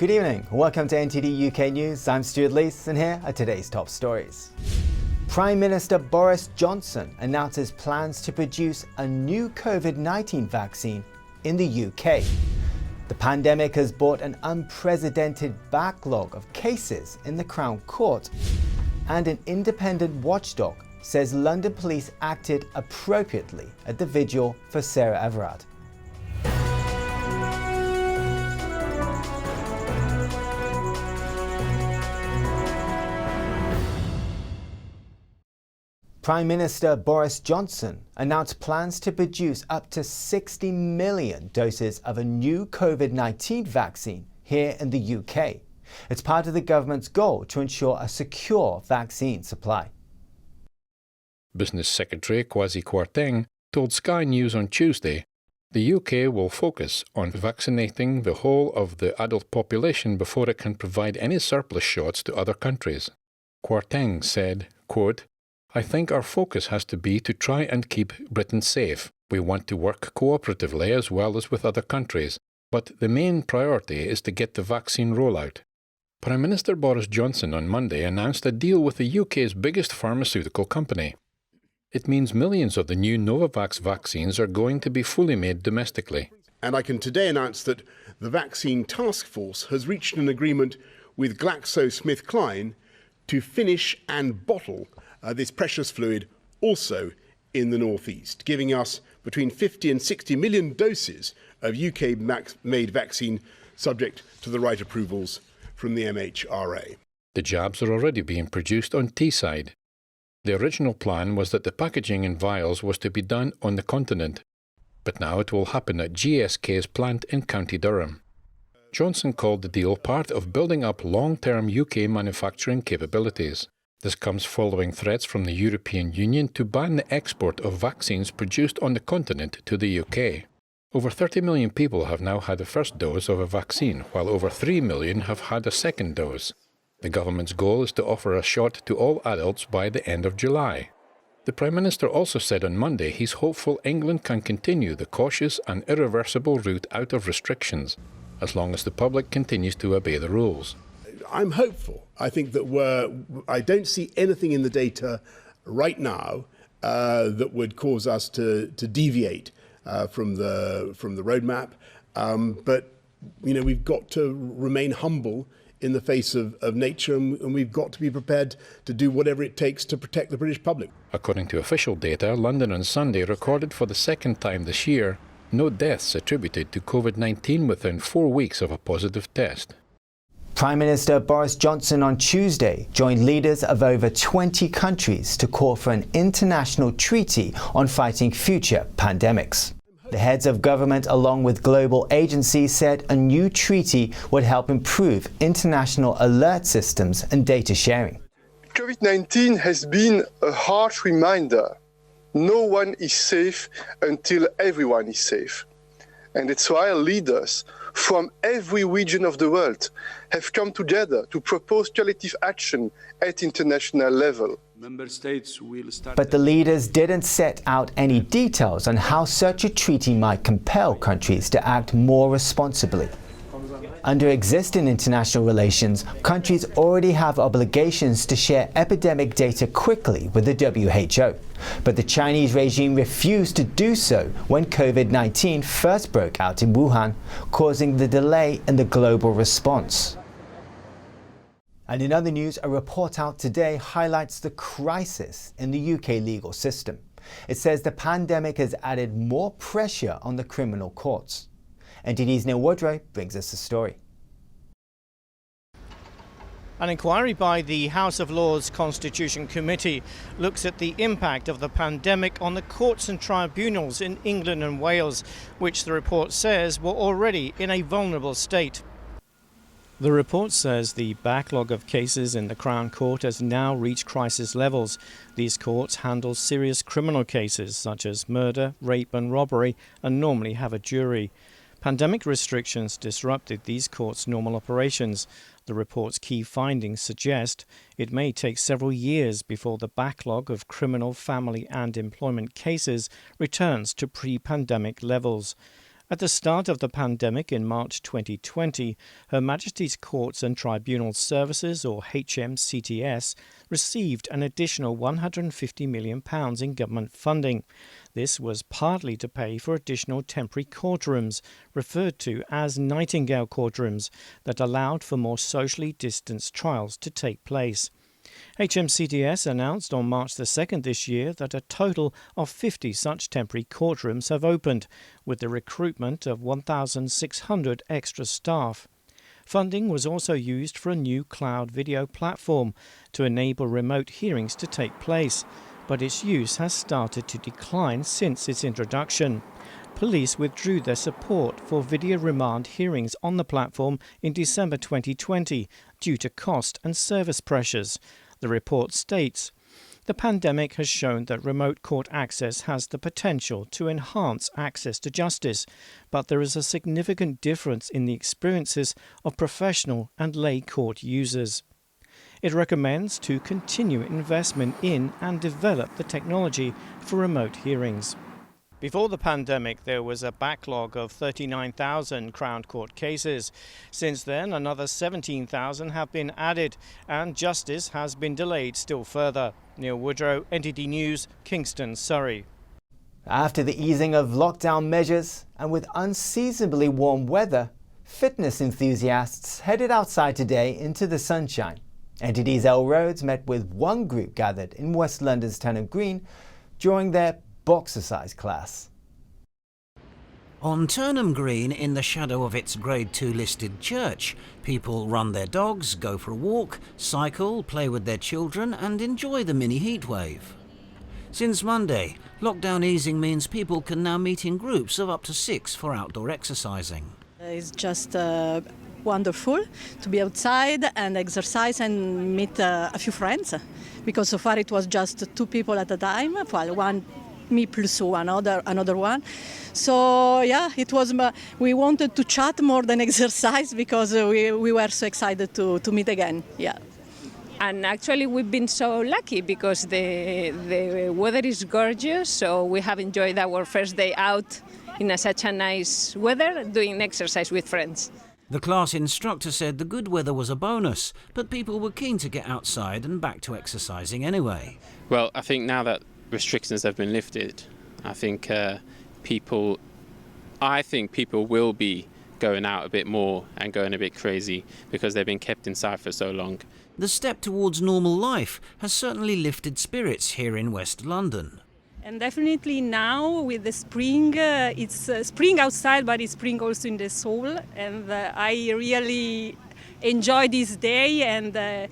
Good evening. Welcome to NTD UK News. I'm Stuart Leese and here are today's top stories. Prime Minister Boris Johnson announces plans to produce a new COVID-19 vaccine in the UK. The pandemic has brought an unprecedented backlog of cases in the Crown Court, and an independent watchdog says London police acted appropriately at the vigil for Sarah Everard. Prime Minister Boris Johnson announced plans to produce up to 60 million doses of a new COVID-19 vaccine here in the UK. It's part of the government's goal to ensure a secure vaccine supply. Business Secretary Kwasi Kwarteng told Sky News on Tuesday the UK will focus on vaccinating the whole of the adult population before it can provide any surplus shots to other countries. Kwarteng said, quote, "I think our focus has to be to try and keep Britain safe. We want to work cooperatively as well as with other countries, but the main priority is to get the vaccine rollout." Prime Minister Boris Johnson on Monday announced a deal with the UK's biggest pharmaceutical company. It means millions of the new Novavax vaccines are going to be fully made domestically. And I can today announce that the Vaccine Task Force has reached an agreement with GlaxoSmithKline to finish and bottle this precious fluid also in the northeast, giving us between 50 and 60 million doses of UK-made vaccine subject to the right approvals from the MHRA. The jabs are already being produced on Teesside. The original plan was that the packaging in vials was to be done on the continent, but now it will happen at GSK's plant in County Durham. Johnson called the deal part of building up long-term UK manufacturing capabilities. This comes following threats from the European Union to ban the export of vaccines produced on the continent to the UK. Over 30 million people have now had a first dose of a vaccine, while over 3 million have had a second dose. The government's goal is to offer a shot to all adults by the end of July. The Prime Minister also said on Monday he's hopeful England can continue the cautious and irreversible route out of restrictions, as long as the public continues to obey the rules. I'm hopeful. I think that I don't see anything in the data right now that would cause us to deviate from the roadmap. But we've got to remain humble in the face of nature, and we've got to be prepared to do whatever it takes to protect the British public. According to official data, London on Sunday recorded for the second time this year no deaths attributed to COVID-19 within 4 weeks of a positive test. Prime Minister Boris Johnson on Tuesday joined leaders of over 20 countries to call for an international treaty on fighting future pandemics. The heads of government, along with global agencies, said a new treaty would help improve international alert systems and data sharing. COVID-19 has been a harsh reminder. No one is safe until everyone is safe. And it's why leaders from every region of the world have come together to propose collective action at international level. But the leaders didn't set out any details on how such a treaty might compel countries to act more responsibly. Under existing international relations, countries already have obligations to share epidemic data quickly with the WHO. But the Chinese regime refused to do so when COVID-19 first broke out in Wuhan, causing the delay in the global response. And in other news, a report out today highlights the crisis in the UK legal system. It says the pandemic has added more pressure on the criminal courts. NTD's Neil Woodrow brings us the story. An inquiry by the House of Lords Constitution Committee looks at the impact of the pandemic on the courts and tribunals in England and Wales, which the report says were already in a vulnerable state. The report says the backlog of cases in the Crown Court has now reached crisis levels. These courts handle serious criminal cases such as murder, rape and robbery and normally have a jury. Pandemic restrictions disrupted these courts' normal operations. The report's key findings suggest it may take several years before the backlog of criminal, family and employment cases returns to pre-pandemic levels. At the start of the pandemic in March 2020, Her Majesty's Courts and Tribunal Services, or HMCTS, received an additional £150 million in government funding. This was partly to pay for additional temporary courtrooms, referred to as Nightingale courtrooms, that allowed for more socially distanced trials to take place. HMCTS announced on March the 2nd this year that a total of 50 such temporary courtrooms have opened, with the recruitment of 1,600 extra staff. Funding was also used for a new cloud video platform to enable remote hearings to take place, but its use has started to decline since its introduction. Police withdrew their support for video remand hearings on the platform in December 2020 due to cost and service pressures. The report states, "The pandemic has shown that remote court access has the potential to enhance access to justice, but there is a significant difference in the experiences of professional and lay court users." It recommends to continue investment in and develop the technology for remote hearings. Before the pandemic, there was a backlog of 39,000 Crown Court cases. Since then, another 17,000 have been added, and justice has been delayed still further. Neil Woodrow, NTD News, Kingston, Surrey. After the easing of lockdown measures and with unseasonably warm weather, fitness enthusiasts headed outside today into the sunshine. NTD's L Rhodes met with one group gathered in West London's Turnham Green during their boxercise class. On Turnham Green, in the shadow of its Grade 2 listed church, people run their dogs, go for a walk, cycle, play with their children and enjoy the mini heatwave. Since Monday, lockdown easing means people can now meet in groups of up to 6 for outdoor exercising. It's just wonderful to be outside and exercise and meet a few friends, because so far it was just 2 people at a time, well, one me plus another one. So yeah, it was. We wanted to chat more than exercise because we were so excited to meet again. Yeah. And actually, we've been so lucky because the weather is gorgeous. So we have enjoyed our first day out in such a nice weather, doing exercise with friends. The class instructor said the good weather was a bonus, but people were keen to get outside and back to exercising anyway. Well, I think now that restrictions have been lifted, I think people will be going out a bit more and going a bit crazy because they've been kept inside for so long. The step towards normal life has certainly lifted spirits here in West London. And definitely now with the spring, it's spring outside, but it's spring also in the soul. And I really enjoy this day, and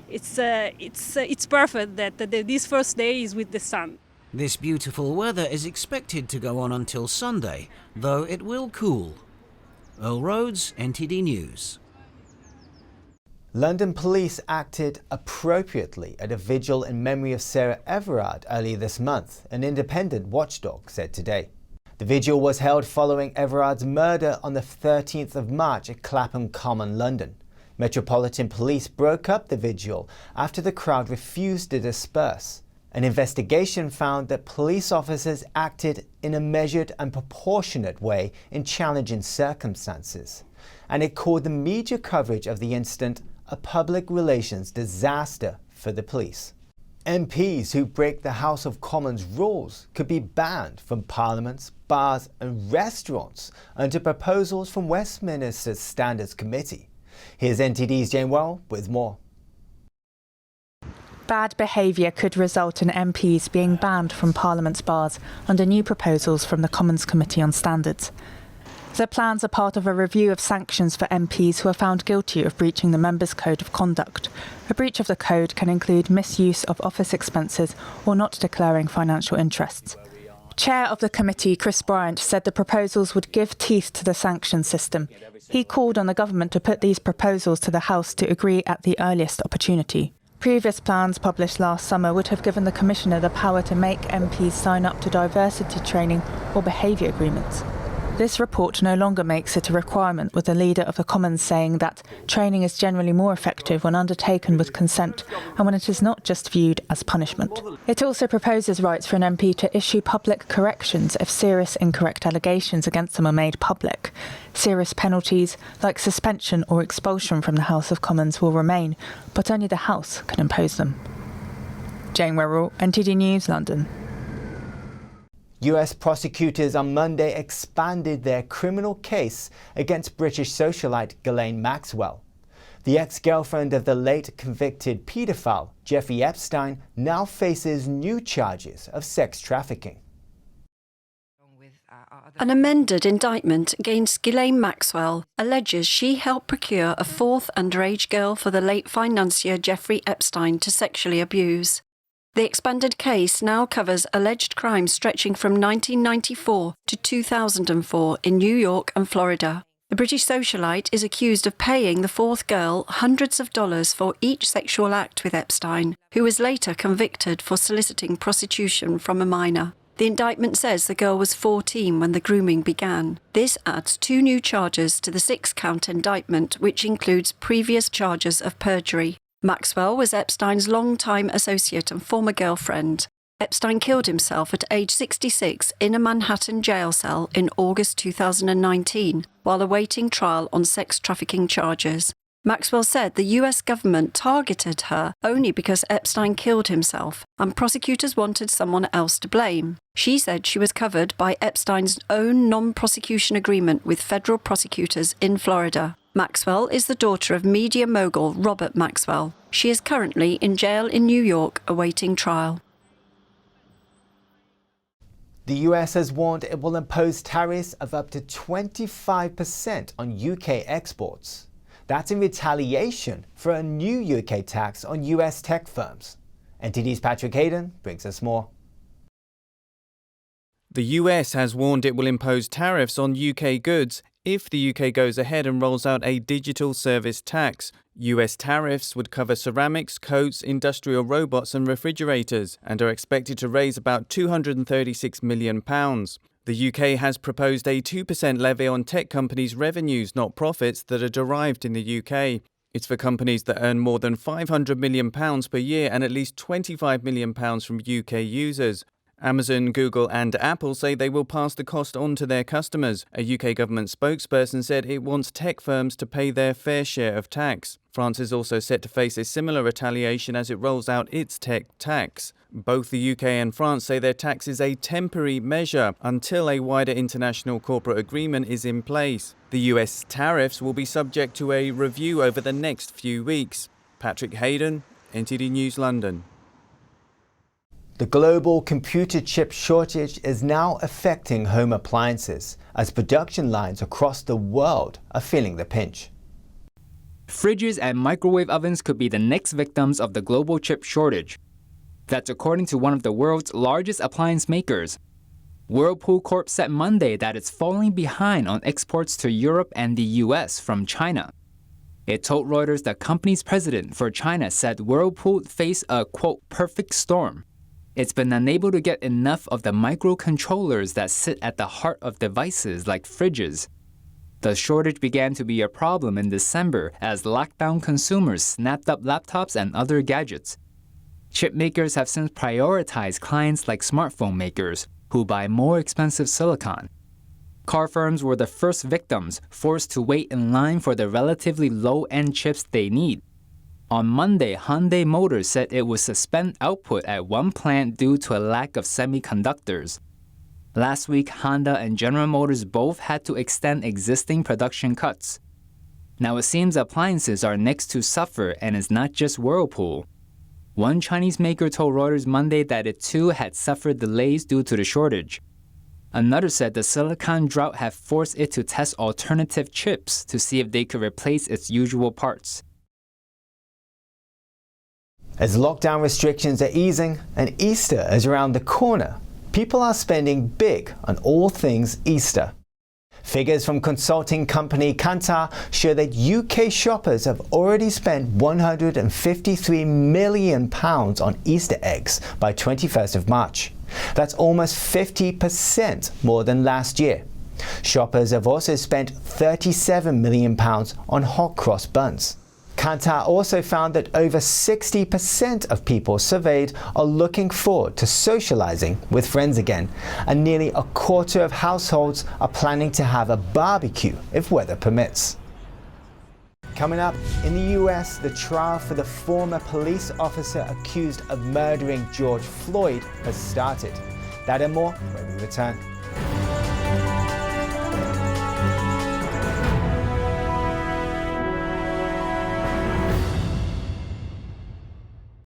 it's perfect that this first day is with the sun. This beautiful weather is expected to go on until Sunday, though it will cool. Earl Rhodes, NTD News. London police acted appropriately at a vigil in memory of Sarah Everard earlier this month, an independent watchdog said today. The vigil was held following Everard's murder on the 13th of March at Clapham Common, London. Metropolitan Police broke up the vigil after the crowd refused to disperse. An investigation found that police officers acted in a measured and proportionate way in challenging circumstances, and it called the media coverage of the incident a public relations disaster for the police. MPs who break the House of Commons rules could be banned from parliaments, bars and restaurants under proposals from Westminster's Standards Committee. Here's NTD's Jane Well with more. Bad behaviour could result in MPs being banned from Parliament's bars under new proposals from the Commons Committee on Standards. The plans are part of a review of sanctions for MPs who are found guilty of breaching the Members' Code of Conduct. A breach of the code can include misuse of office expenses or not declaring financial interests. Chair of the committee, Chris Bryant, said the proposals would give teeth to the sanction system. He called on the government to put these proposals to the House to agree at the earliest opportunity. Previous plans published last summer would have given the Commissioner the power to make MPs sign up to diversity training or behaviour agreements. This report no longer makes it a requirement, with the leader of the Commons saying that training is generally more effective when undertaken with consent and when it is not just viewed as punishment. It also proposes rights for an MP to issue public corrections if serious incorrect allegations against them are made public. Serious penalties, like suspension or expulsion from the House of Commons, will remain, but only the House can impose them. Jane Werrell, NTD News, London. US prosecutors on Monday expanded their criminal case against British socialite Galen Maxwell. The ex-girlfriend of the late convicted paedophile Jeffrey Epstein now faces new charges of sex trafficking. An amended indictment against Ghislaine Maxwell alleges she helped procure a fourth underage girl for the late financier Jeffrey Epstein to sexually abuse. The expanded case now covers alleged crimes stretching from 1994 to 2004 in New York and Florida. The British socialite is accused of paying the fourth girl hundreds of dollars for each sexual act with Epstein, who was later convicted for soliciting prostitution from a minor. The indictment says the girl was 14 when the grooming began. This adds 2 new charges to the 6-count indictment, which includes previous charges of perjury. Maxwell was Epstein's long-time associate and former girlfriend. Epstein killed himself at age 66 in a Manhattan jail cell in August 2019 while awaiting trial on sex trafficking charges. Maxwell said the US government targeted her only because Epstein killed himself and prosecutors wanted someone else to blame. She said she was covered by Epstein's own non-prosecution agreement with federal prosecutors in Florida. Maxwell is the daughter of media mogul Robert Maxwell. She is currently in jail in New York awaiting trial. The US has warned it will impose tariffs of up to 25% on UK exports. That's in retaliation for a new UK tax on US tech firms. NTD's Patrick Hayden brings us more. The US has warned it will impose tariffs on UK goods if the UK goes ahead and rolls out a digital service tax. US tariffs would cover ceramics, coats, industrial robots and refrigerators and are expected to raise about £236 million. The UK has proposed a 2% levy on tech companies' revenues, not profits, that are derived in the UK. It's for companies that earn more than £500 million per year and at least £25 million from UK users. Amazon, Google and Apple say they will pass the cost on to their customers. A UK government spokesperson said it wants tech firms to pay their fair share of tax. France is also set to face a similar retaliation as it rolls out its tech tax. Both the UK and France say their tax is a temporary measure until a wider international corporate agreement is in place. The US tariffs will be subject to a review over the next few weeks. Patrick Hayden, NTD News, London. The global computer chip shortage is now affecting home appliances as production lines across the world are feeling the pinch. Fridges and microwave ovens could be the next victims of the global chip shortage. That's according to one of the world's largest appliance makers. Whirlpool Corp said Monday that it's falling behind on exports to Europe and the US from China. It told Reuters the company's president for China said Whirlpool faced a, quote, perfect storm. It's been unable to get enough of the microcontrollers that sit at the heart of devices like fridges. The shortage began to be a problem in December as lockdown consumers snapped up laptops and other gadgets. Chip makers have since prioritized clients like smartphone makers, who buy more expensive silicon. Car firms were the first victims, forced to wait in line for the relatively low-end chips they need. On Monday, Hyundai Motors said it would suspend output at one plant due to a lack of semiconductors. Last week, Honda and General Motors both had to extend existing production cuts. Now it seems appliances are next to suffer, and it's not just Whirlpool. One Chinese maker told Reuters Monday that it too had suffered delays due to the shortage. Another said the silicon drought had forced it to test alternative chips to see if they could replace its usual parts. As lockdown restrictions are easing and Easter is around the corner, people are spending big on all things Easter. Figures from consulting company Kantar show that UK shoppers have already spent £153 million on Easter eggs by 21st of March. That's almost 50% more than last year. Shoppers have also spent £37 million on hot cross buns. Kantar also found that over 60% of people surveyed are looking forward to socialising with friends again, and nearly a quarter of households are planning to have a barbecue if weather permits. Coming up, in the US, the trial for the former police officer accused of murdering George Floyd has started. That and more when we return.